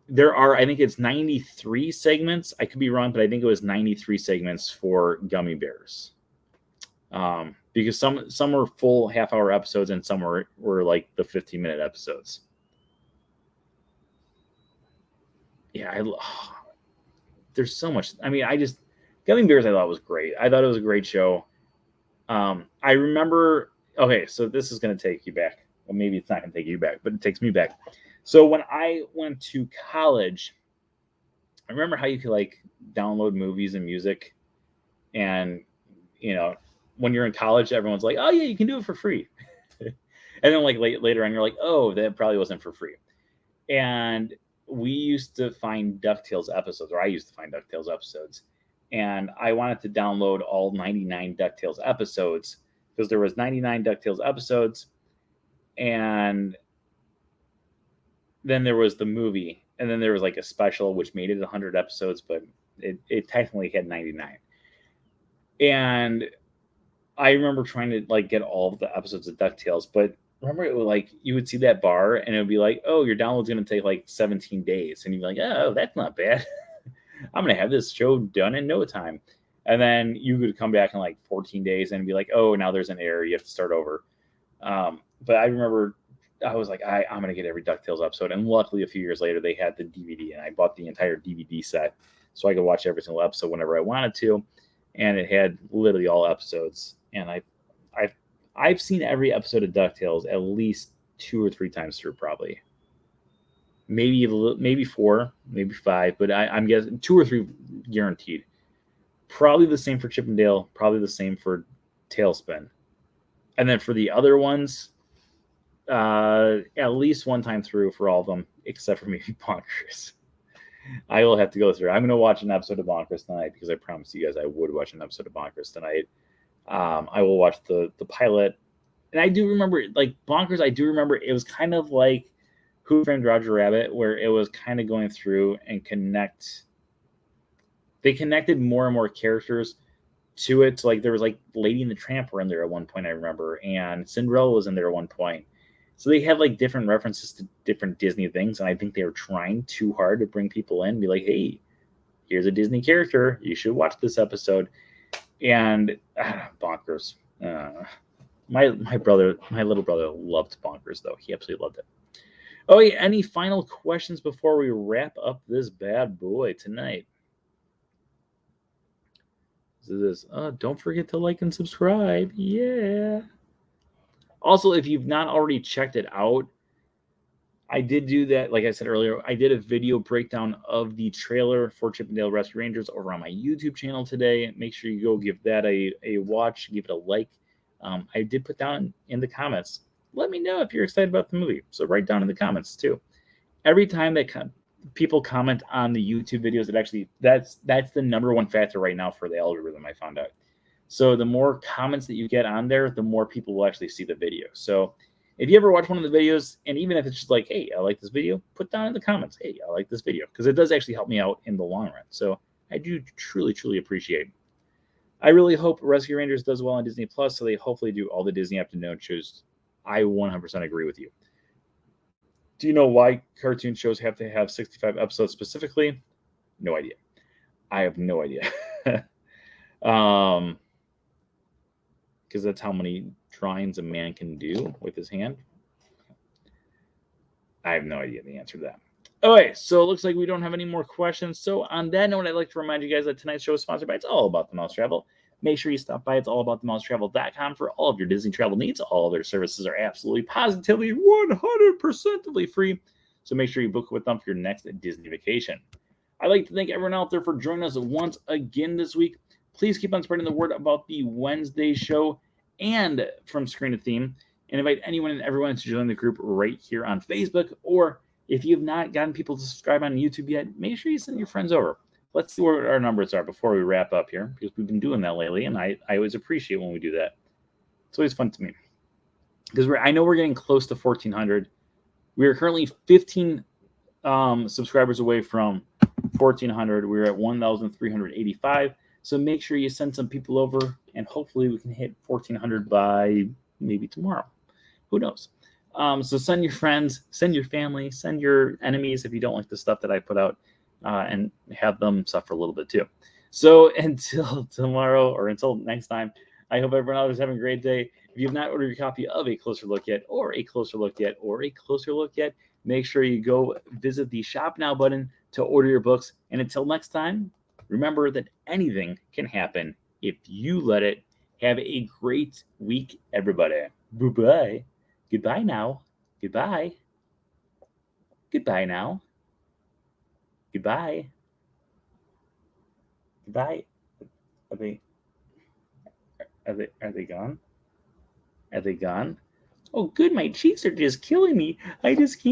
There are, I think it's 93 segments. I could be wrong, but I think it was 93 segments for Gummy Bears. Because some were full half-hour episodes and some were like the 15-minute episodes. Yeah, there's so much. I mean, Gummy Bears I thought was great. I thought it was a great show. I remember, okay, so this is going to take you back. Well, maybe it's not going to take you back, but it takes me back. So when I went to college, I remember how you could like download movies and music, and when you're in college, everyone's like, oh yeah, you can do it for free. And then like later on, you're like, oh, that probably wasn't for free. And we used to find DuckTales episodes, or I used to find DuckTales episodes. And I wanted to download all 99 DuckTales episodes because there was 99 DuckTales episodes. And then there was the movie. And then there was like a special, which made it 100 episodes, but it technically had 99. And I remember trying to like get all of the episodes of DuckTales, but remember it was like you would see that bar and it would be like, oh, your download's going to take like 17 days. And you'd be like, oh, that's not bad. I'm going to have this show done in no time. And then you could come back in like 14 days and be like, oh, now there's an error. You have to start over. But I remember I was like, I'm going to get every DuckTales episode. And luckily, a few years later, they had the DVD and I bought the entire DVD set so I could watch every single episode whenever I wanted to. And it had literally all episodes. And I've seen every episode of DuckTales at least 2 or 3 times through, probably. Maybe 4, maybe 5, but I'm guessing 2 or 3 guaranteed. Probably the same for Chip and Dale, probably the same for Tailspin. And then for the other ones, at least 1 time through for all of them, except for maybe Bonkers. I will have to go through. I'm going to watch an episode of Bonkers tonight because I promised you guys I would watch an episode of Bonkers tonight. I will watch the pilot. And I do remember, like, Bonkers, I do remember it was kind of like Who Framed Roger Rabbit, where it was kind of going through and they connected more and more characters to it. So, like, there was, like, Lady and the Tramp were in there at one point, I remember, and Cinderella was in there at one point. So they had, like, different references to different Disney things, and I think they were trying too hard to bring people in, be like, hey, here's a Disney character. You should watch this episode. And Bonkers. My little brother loved Bonkers, though. He absolutely loved it. Oh, yeah, any final questions before we wrap up this bad boy tonight? Don't forget to like and subscribe. Yeah. Also, if you've not already checked it out, I did do that. Like I said earlier, I did a video breakdown of the trailer for Chip and Dale Rescue Rangers over on my YouTube channel today. Make sure you go give that a watch, give it a like. I did put down in the comments, let me know if you're excited about the movie. So write down in the comments too. Every time that people comment on the YouTube videos, that's the number one factor right now for the algorithm, I found out. So the more comments that you get on there, the more people will actually see the video. So if you ever watch one of the videos, and even if it's just like, hey, I like this video, put down in the comments, hey, I like this video, because it does actually help me out in the long run. So I do truly, truly appreciate it. I really hope Rescue Rangers does well on Disney Plus, so they hopefully do all the Disney Afternoon shows. I 100% agree with you. Do you know why cartoon shows have to have 65 episodes specifically? No idea. I have no idea. Because that's how many drawings a man can do with his hand. I have no idea the answer to that. Okay, so it looks like we don't have any more questions. So on that note, I'd like to remind you guys that tonight's show is sponsored by It's All About the Mouse Travel. Make sure you stop by It's All About the MouseTravel.com for all of your Disney travel needs. All of their services are absolutely, positively, 100%ly free. So make sure you book with them for your next Disney vacation. I'd like to thank everyone out there for joining us once again this week. Please keep on spreading the word about the Wednesday show and From Screen to Theme, and invite anyone and everyone to join the group right here on Facebook. Or if you have not gotten people to subscribe on YouTube yet, make sure you send your friends over. Let's see what our numbers are before we wrap up here, because we've been doing that lately, and I always appreciate when we do that. It's always fun to me, because I know we're getting close to 1,400. We are currently 15 subscribers away from 1,400. We're at 1,385. So make sure you send some people over, and hopefully we can hit 1,400 by maybe tomorrow. Who knows? So send your friends, send your family, send your enemies if you don't like the stuff that I put out, and have them suffer a little bit too. So until tomorrow, or until next time, I hope everyone else is having a great day. If you have not ordered your copy of A Closer Look Yet, or A Closer Look Yet, or A Closer Look Yet, make sure you go visit the Shop Now button to order your books. And until next time, remember that anything can happen if you let it. Have a great week, everybody. Bye-bye. Goodbye now. Goodbye. Goodbye now. Goodbye. Goodbye. Are they gone? Are they gone? Oh, good. My cheeks are just killing me. I just can't.